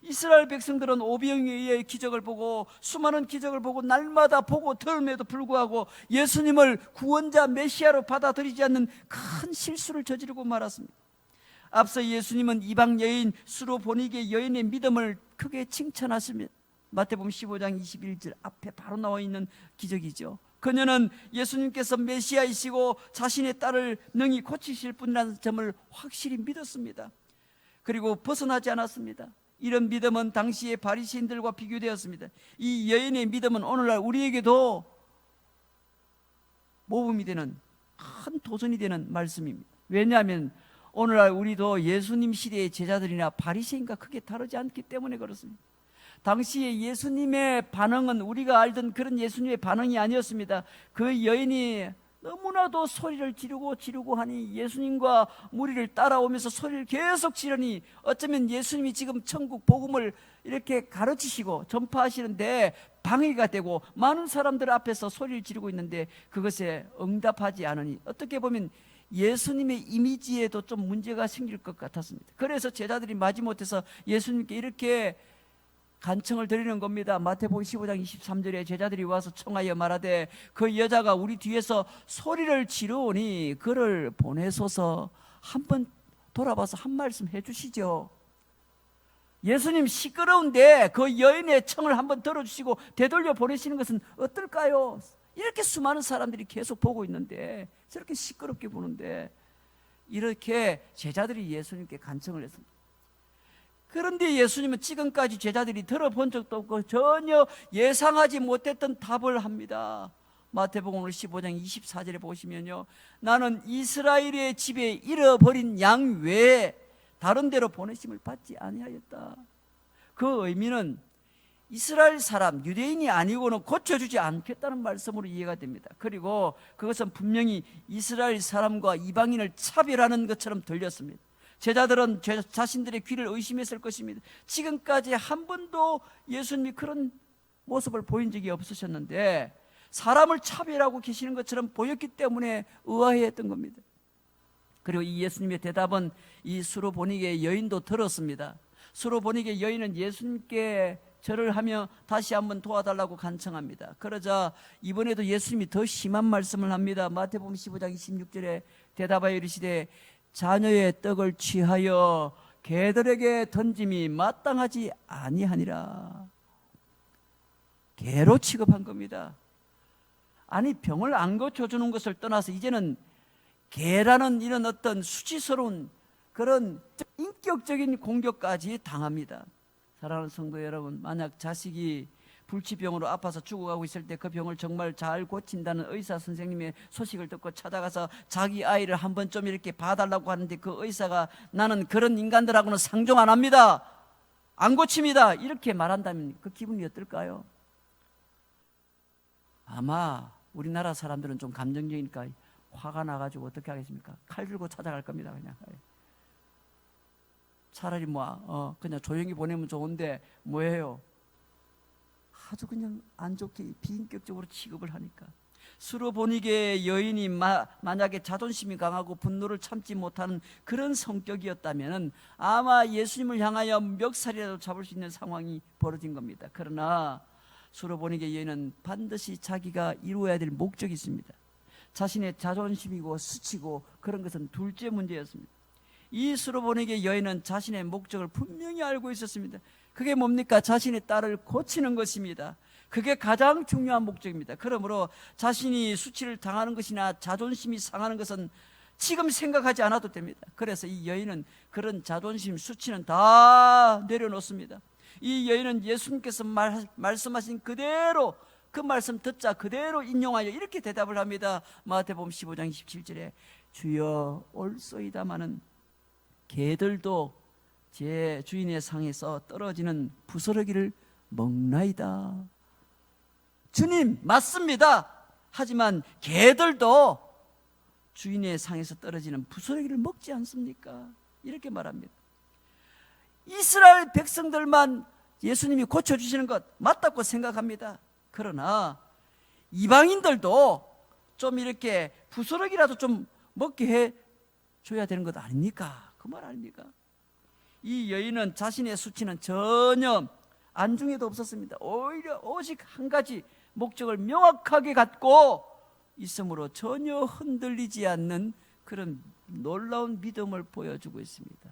이스라엘 백성들은 오병이에 의해 기적을 보고 수많은 기적을 보고 날마다 보고 들음에도 불구하고 예수님을 구원자 메시아로 받아들이지 않는 큰 실수를 저지르고 말았습니다. 앞서 예수님은 이방 여인 수로보니게 여인의 믿음을 크게 칭찬하십니다. 마태복음 15장 21절 앞에 바로 나와 있는 기적이죠. 그녀는 예수님께서 메시아이시고 자신의 딸을 능히 고치실 분이라는 점을 확실히 믿었습니다. 그리고 벗어나지 않았습니다. 이런 믿음은 당시의 바리새인들과 비교되었습니다. 이 여인의 믿음은 오늘날 우리에게도 모범이 되는 큰 도전이 되는 말씀입니다. 왜냐하면 오늘날 우리도 예수님 시대의 제자들이나 바리새인과 크게 다르지 않기 때문에 그렇습니다. 당시에 예수님의 반응은 우리가 알던 그런 예수님의 반응이 아니었습니다. 그 여인이 너무나도 소리를 지르고 하니 예수님과 무리를 따라오면서 소리를 계속 지르니 어쩌면 예수님이 지금 천국 복음을 이렇게 가르치시고 전파하시는데 방해가 되고 많은 사람들 앞에서 소리를 지르고 있는데 그것에 응답하지 않으니 어떻게 보면 예수님의 이미지에도 좀 문제가 생길 것 같았습니다. 그래서 제자들이 마지못해서 예수님께 이렇게 간청을 드리는 겁니다. 마태복음 15장 23절에 제자들이 와서 청하여 말하되 그 여자가 우리 뒤에서 소리를 지르오니 그를 보내소서. 한번 돌아봐서 한 말씀 해주시죠. 예수님 시끄러운데 그 여인의 청을 한번 들어주시고 되돌려 보내시는 것은 어떨까요? 이렇게 수많은 사람들이 계속 보고 있는데 저렇게 시끄럽게 보는데 이렇게 제자들이 예수님께 간청을 했습니다. 그런데 예수님은 지금까지 제자들이 들어본 적도 없고 전혀 예상하지 못했던 답을 합니다. 마태복음 15장 24절에 보시면요, 나는 이스라엘의 집에 잃어버린 양 외에 다른 데로 보내심을 받지 아니하였다. 그 의미는 이스라엘 사람, 유대인이 아니고는 고쳐주지 않겠다는 말씀으로 이해가 됩니다. 그리고 그것은 분명히 이스라엘 사람과 이방인을 차별하는 것처럼 들렸습니다. 제자들은 자신들의 귀를 의심했을 것입니다. 지금까지 한 번도 예수님이 그런 모습을 보인 적이 없으셨는데 사람을 차별하고 계시는 것처럼 보였기 때문에 의아해했던 겁니다. 그리고 이 예수님의 대답은 이 수로보니게 여인도 들었습니다. 수로보니게 여인은 예수님께 절을 하며 다시 한번 도와달라고 간청합니다. 그러자 이번에도 예수님이 더 심한 말씀을 합니다. 마태복음 15장 26절에 대답하여 이르시되 자녀의 떡을 취하여 개들에게 던짐이 마땅하지 아니하니라. 개로 취급한 겁니다. 아니 병을 안 고쳐주는 것을 떠나서 이제는 개라는 이런 어떤 수치스러운 그런 인격적인 공격까지 당합니다. 사랑하는 성도 여러분, 만약 자식이 불치병으로 아파서 죽어가고 있을 때 그 병을 정말 잘 고친다는 의사 선생님의 소식을 듣고 찾아가서 자기 아이를 한번 좀 이렇게 봐달라고 하는데 그 의사가 나는 그런 인간들하고는 상종 안 합니다, 안 고칩니다, 이렇게 말한다면 그 기분이 어떨까요? 아마 우리나라 사람들은 좀 감정적이니까 화가 나가지고 어떻게 하겠습니까? 칼 들고 찾아갈 겁니다. 그냥 차라리 그냥 조용히 보내면 좋은데 뭐예요? 아주 그냥 안 좋게 비인격적으로 취급을 하니까. 수로보니게 여인이 만약에 자존심이 강하고 분노를 참지 못하는 그런 성격이었다면 아마 예수님을 향하여 멱살이라도 잡을 수 있는 상황이 벌어진 겁니다. 그러나 수로보니게 여인은 반드시 자기가 이루어야 될 목적이 있습니다. 자신의 자존심이고 수치고 그런 것은 둘째 문제였습니다. 이 수로보니게 여인은 자신의 목적을 분명히 알고 있었습니다. 그게 뭡니까? 자신의 딸을 고치는 것입니다. 그게 가장 중요한 목적입니다. 그러므로 자신이 수치를 당하는 것이나 자존심이 상하는 것은 지금 생각하지 않아도 됩니다. 그래서 이 여인은 그런 자존심, 수치는 다 내려놓습니다. 이 여인은 예수님께서 말씀하신 그대로 그 말씀 듣자 그대로 인용하여 이렇게 대답을 합니다. 마태복음 15장 27절에 주여 올소이다마는 개들도 제 주인의 상에서 떨어지는 부스러기를 먹나이다. 주님 맞습니다. 하지만 개들도 주인의 상에서 떨어지는 부스러기를 먹지 않습니까? 이렇게 말합니다. 이스라엘 백성들만 예수님이 고쳐주시는 것 맞다고 생각합니다. 그러나 이방인들도 좀 이렇게 부스러기라도 좀 먹게 해줘야 되는 것 아닙니까? 그 말 아닙니까? 이 여인은 자신의 수치는 전혀 안중에도 없었습니다. 오히려 오직 한 가지 목적을 명확하게 갖고 있으므로 전혀 흔들리지 않는 그런 놀라운 믿음을 보여주고 있습니다.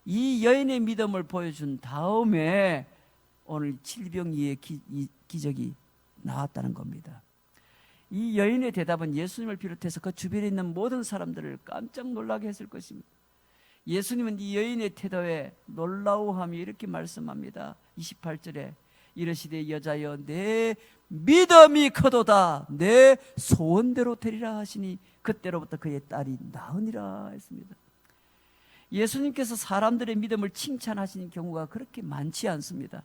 이 여인의 믿음을 보여준 다음에 오늘 칠병이의 기적이 나왔다는 겁니다. 이 여인의 대답은 예수님을 비롯해서 그 주변에 있는 모든 사람들을 깜짝 놀라게 했을 것입니다. 예수님은 이 여인의 태도에 놀라워함이 이렇게 말씀합니다. 28절에 이르시되 여자여 내 믿음이 크도다 내 소원대로 되리라 하시니 그때로부터 그의 딸이 나으니라 했습니다. 예수님께서 사람들의 믿음을 칭찬하시는 경우가 그렇게 많지 않습니다.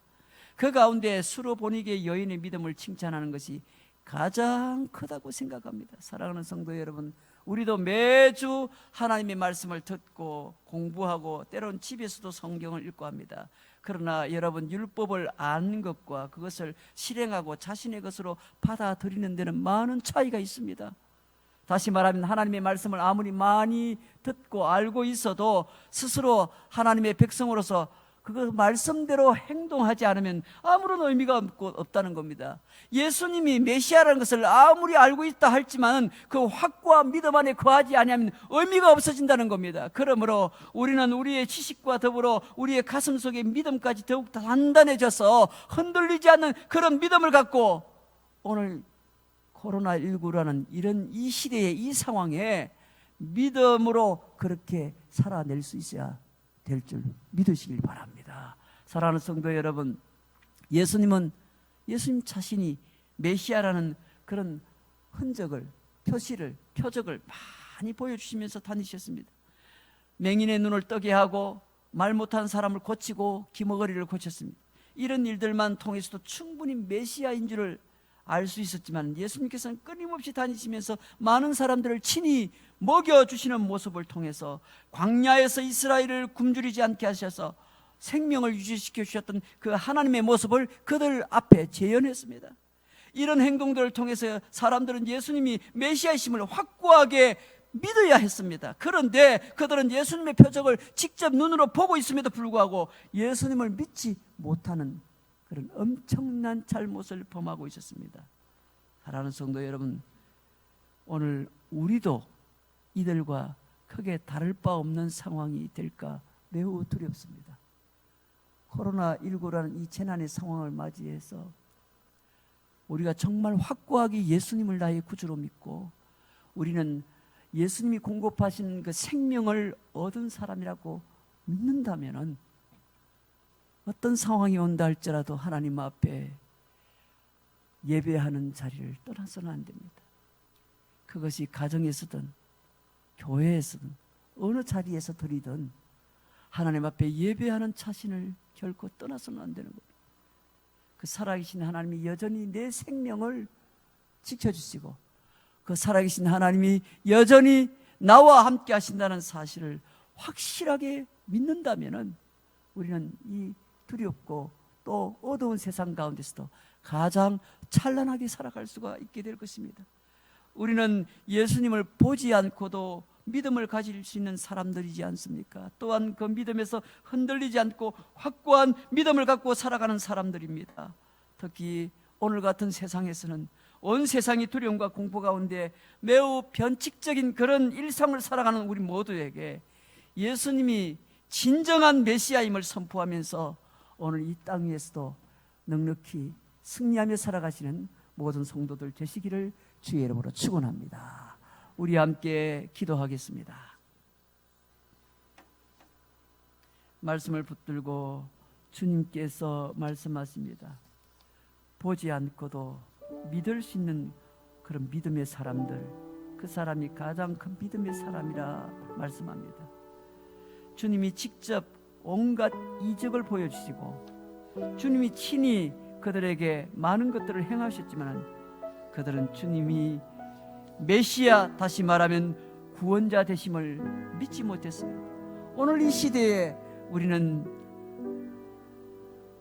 그 가운데 수로보니게 여인의 믿음을 칭찬하는 것이 가장 크다고 생각합니다. 사랑하는 성도 여러분, 우리도 매주 하나님의 말씀을 듣고 공부하고 때론 집에서도 성경을 읽고 합니다. 그러나 여러분, 율법을 아는 것과 그것을 실행하고 자신의 것으로 받아들이는 데는 많은 차이가 있습니다. 다시 말하면 하나님의 말씀을 아무리 많이 듣고 알고 있어도 스스로 하나님의 백성으로서 그 말씀대로 행동하지 않으면 아무런 의미가 없다는 겁니다. 예수님이 메시아라는 것을 아무리 알고 있다 할지만 그 확고한 믿음 안에 거하지 아니하면 의미가 없어진다는 겁니다. 그러므로 우리는 우리의 지식과 더불어 우리의 가슴 속의 믿음까지 더욱 단단해져서 흔들리지 않는 그런 믿음을 갖고 오늘 코로나19라는 이런 이 시대의 이 상황에 믿음으로 그렇게 살아낼 수 있어야 될 줄 믿으시길 바랍니다. 사랑하는 성도 여러분, 예수님 자신이 메시아라는 그런 흔적을, 표적을 많이 보여주시면서 다니셨습니다. 맹인의 눈을 뜨게 하고 말 못하는 사람을 고치고 기머거리를 고쳤습니다. 이런 일들만 통해서도 충분히 메시아인 줄을 알 수 있었지만 예수님께서는 끊임없이 다니시면서 많은 사람들을 친히 먹여주시는 모습을 통해서 광야에서 이스라엘을 굶주리지 않게 하셔서 생명을 유지시켜 주셨던 그 하나님의 모습을 그들 앞에 재현했습니다. 이런 행동들을 통해서 사람들은 예수님이 메시아이심을 확고하게 믿어야 했습니다. 그런데 그들은 예수님의 표적을 직접 눈으로 보고 있음에도 불구하고 예수님을 믿지 못하는 그런 엄청난 잘못을 범하고 있었습니다. 사랑하는 성도 여러분, 오늘 우리도 이들과 크게 다를 바 없는 상황이 될까 매우 두렵습니다. 코로나19라는 이 재난의 상황을 맞이해서 우리가 정말 확고하게 예수님을 나의 구주로 믿고 우리는 예수님이 공급하신 그 생명을 얻은 사람이라고 믿는다면은 어떤 상황이 온다 할지라도 하나님 앞에 예배하는 자리를 떠나서는 안 됩니다. 그것이 가정에서든 교회에서든 어느 자리에서 드리든 하나님 앞에 예배하는 자신을 결코 떠나서는 안 되는 겁니다. 그 살아계신 하나님이 여전히 내 생명을 지켜주시고 그 살아계신 하나님이 여전히 나와 함께 하신다는 사실을 확실하게 믿는다면은 우리는 이 두렵고 또 어두운 세상 가운데서도 가장 찬란하게 살아갈 수가 있게 될 것입니다. 우리는 예수님을 보지 않고도 믿음을 가질 수 있는 사람들이지 않습니까? 또한 그 믿음에서 흔들리지 않고 확고한 믿음을 갖고 살아가는 사람들입니다. 특히 오늘 같은 세상에서는 온 세상이 두려움과 공포 가운데 매우 변칙적인 그런 일상을 살아가는 우리 모두에게 예수님이 진정한 메시아임을 선포하면서 오늘 이 땅 위에서도 넉넉히 승리하며 살아가시는 모든 성도들 되시기를 주의 이름으로 축원합니다. 우리 함께 기도하겠습니다. 말씀을 붙들고 주님께서 말씀하십니다. 보지 않고도 믿을 수 있는 그런 믿음의 사람들, 그 사람이 가장 큰 믿음의 사람이라 말씀합니다. 주님이 직접 온갖 이적을 보여주시고 주님이 친히 그들에게 많은 것들을 행하셨지만 그들은 주님이 메시아, 다시 말하면 구원자 되심을 믿지 못했습니다. 오늘 이 시대에 우리는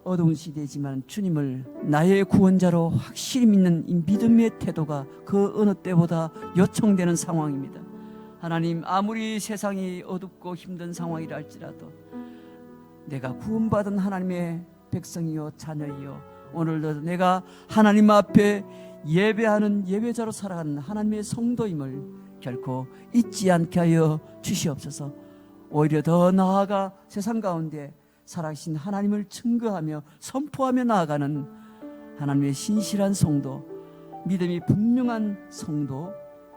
어두운 시대지만 주님을 나의 구원자로 확실히 믿는 이 믿음의 태도가 그 어느 때보다 요청되는 상황입니다. 하나님, 아무리 세상이 어둡고 힘든 상황이라 할지라도 내가 구원받은 하나님의 백성이요 자녀이요 오늘도 내가 하나님 앞에 예배하는 예배자로 살아가는 하나님의 성도임을 결코 잊지 않게 하여 주시옵소서. 오히려 더 나아가 세상 가운데 살아계신 하나님을 증거하며 선포하며 나아가는 하나님의 신실한 성도, 믿음이 분명한 성도,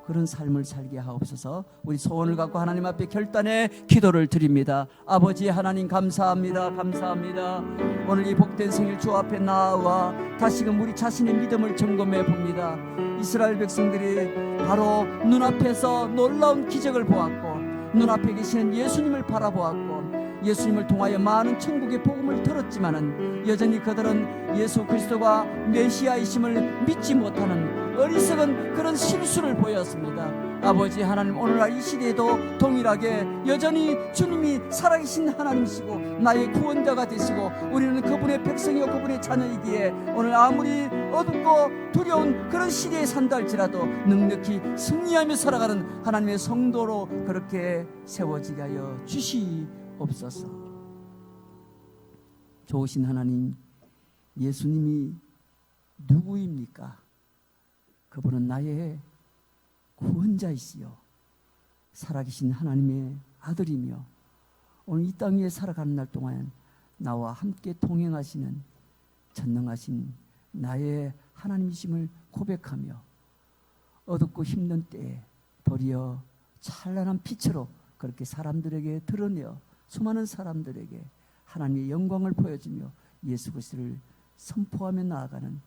그런 삶을 살게 하옵소서. 우리 소원을 갖고 하나님 앞에 결단의 기도를 드립니다. 아버지 하나님 감사합니다. 감사합니다. 오늘 이 복된 생일 주 앞에 나와 다시금 우리 자신의 믿음을 점검해 봅니다. 이스라엘 백성들이 바로 눈앞에서 놀라운 기적을 보았고 눈앞에 계시는 예수님을 바라보았고 예수님을 통하여 많은 천국의 복음을 들었지만은 여전히 그들은 예수 그리스도가 메시아이심을 믿지 못하는 어리석은 그런 실수를 보였습니다. 아버지 하나님, 오늘날 이 시대에도 동일하게 여전히 주님이 살아계신 하나님이시고 나의 구원자가 되시고 우리는 그분의 백성이요 그분의 자녀이기에 오늘 아무리 어둡고 두려운 그런 시대에 산다 할지라도 넉넉히 승리하며 살아가는 하나님의 성도로 그렇게 세워지게 하여 주시옵소서. 좋으신 하나님, 예수님이 누구입니까? 그분은 나의 구원자이시요 살아계신 하나님의 아들이며 오늘 이 땅 위에 살아가는 날 동안 나와 함께 동행하시는 전능하신 나의 하나님이심을 고백하며 어둡고 힘든 때에 도리어 찬란한 빛으로 그렇게 사람들에게 드러내어 수많은 사람들에게 하나님의 영광을 보여주며 예수 그리스도를 선포하며 나아가는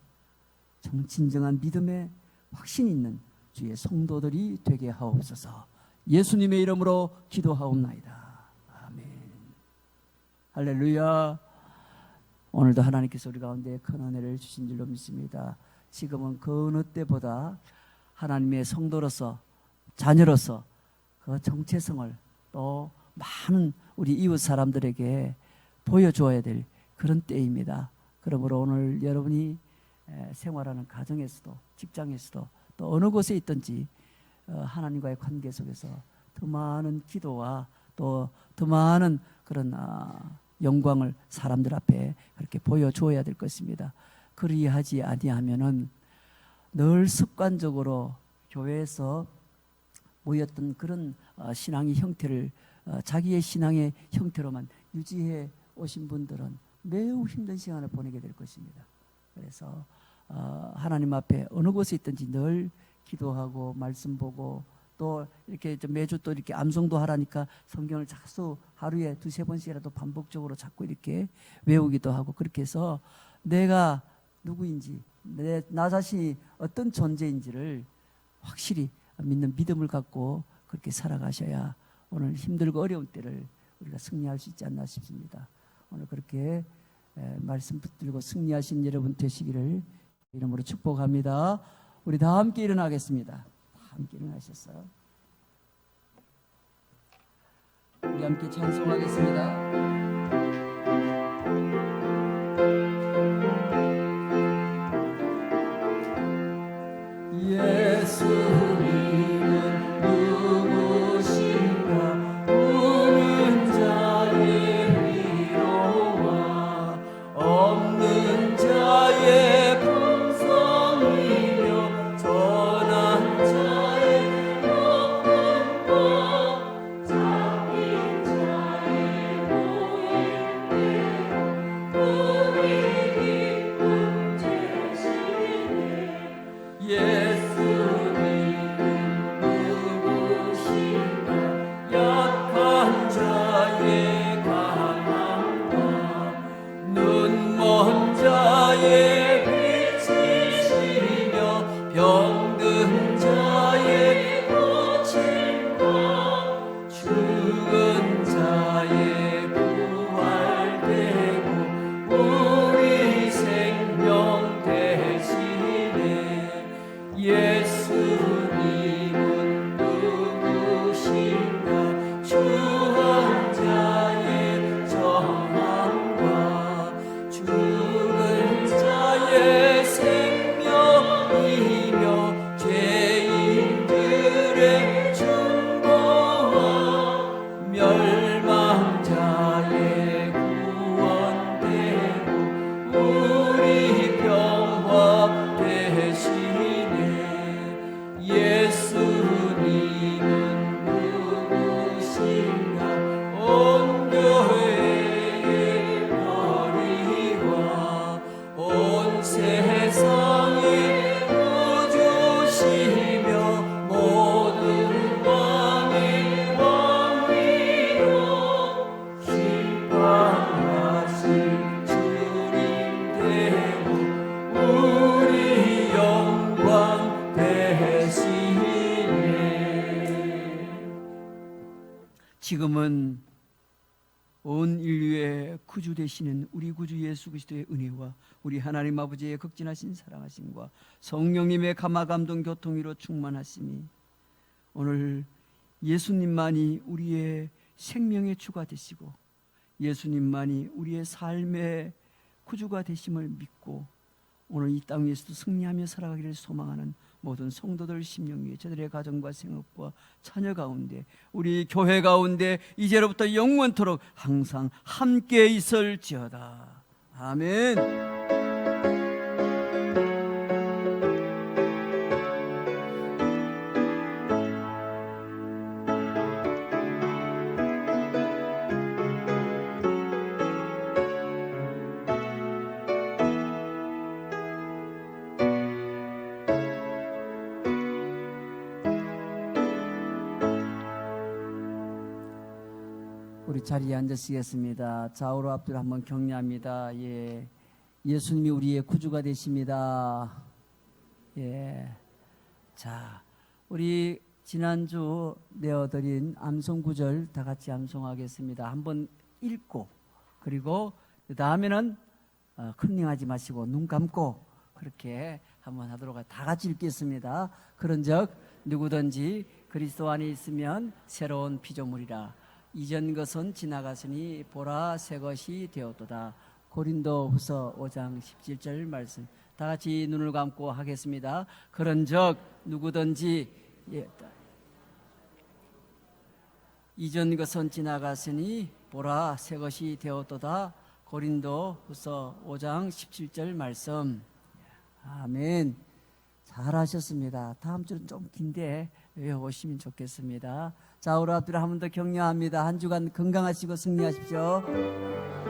진정한 믿음의 확신이 있는 주의 성도들이 되게 하옵소서. 예수님의 이름으로 기도하옵나이다. 아멘. 할렐루야. 오늘도 하나님께서 우리 가운데 큰 은혜를 주신 줄로 믿습니다. 지금은 그 어느 때보다 하나님의 성도로서 자녀로서 그 정체성을 또 많은 우리 이웃 사람들에게 보여주어야 될 그런 때입니다. 그러므로 오늘 여러분이 생활하는 가정에서도 직장에서도 또 어느 곳에 있든지 하나님과의 관계 속에서 더 많은 기도와 또 더 많은 그런 영광을 사람들 앞에 그렇게 보여주어야 될 것입니다. 그리하지 아니하면은 늘 습관적으로 교회에서 모였던 그런 신앙의 형태를 자기의 신앙의 형태로만 유지해 오신 분들은 매우 힘든 시간을 보내게 될 것입니다. 그래서 하나님 앞에 어느 곳에 있든지 늘 기도하고 말씀 보고 또 이렇게 매주 또 이렇게 암송도 하라니까 성경을 자주 하루에 2-3번씩이라도 반복적으로 자꾸 이렇게 외우기도 하고 그렇게 해서 내가 누구인지 나 자신이 어떤 존재인지를 확실히 믿는 믿음을 갖고 그렇게 살아가셔야 오늘 힘들고 어려운 때를 우리가 승리할 수 있지 않나 싶습니다. 오늘 그렇게 말씀 붙들고 승리하신 여러분 되시기를 이름으로 축복합니다. 우리 다 함께 일어나겠습니다. 다 함께 일어나셨어요. 우리 함께 찬송하겠습니다. 예수님은 누구신가 우는 자의 위로와 없는 자의 풍성이며 전한 자의 복음과 잡힌 자의 보일대로 우리 기쁨 되시네. 병든 자의 고침과 죽은 자의 부활되고 우리 생명 되시네. 예수님은 누구신가 주한 자의 정함과 죽은 자의 믿음은 온 인류의 구주 되시는 우리 구주 예수 그리스도의 은혜와 우리 하나님 아버지의 극진하신 사랑하심과 성령님의 감화 감동 교통으로 충만하심이 오늘 예수님만이 우리의 생명의 주가 되시고 예수님만이 우리의 삶의 구주가 되심을 믿고 오늘 이 땅 위에서도 승리하며 살아가기를 소망하는 모든 성도들 심령 위에 저들의 가정과 생업과 자녀 가운데 우리 교회 가운데 이제로부터 영원토록 항상 함께 있을지어다. 아멘. 우리 자리에 앉으시겠습니다. 좌우로 앞뒤로 한번 격려합니다. 예, 예수님이 우리의 구주가 되십니다. 예, 자, 우리 지난주 내어드린 암송 구절 다 같이 암송하겠습니다. 한번 읽고 그리고 그 다음에는 컨닝하지 마시고 눈 감고 그렇게 한번 하도록 다 같이 읽겠습니다. 그런즉 누구든지 그리스도 안에 있으면 새로운 피조물이라. 이전 것은 지나갔으니 보라 새 것이 되었도다. 고린도후서 5장 17절 말씀 다 같이 눈을 감고 하겠습니다. 그런즉 누구든지 이전 것은 지나갔으니 보라 새 것이 되었도다. 고린도후서 5장 17절 말씀. 아멘. 잘하셨습니다. 다음 주는 좀 긴데 외워오시면 좋겠습니다. 자, 우리 앞뒤로 한 번 더 격려합니다. 한 주간 건강하시고 승리하십시오.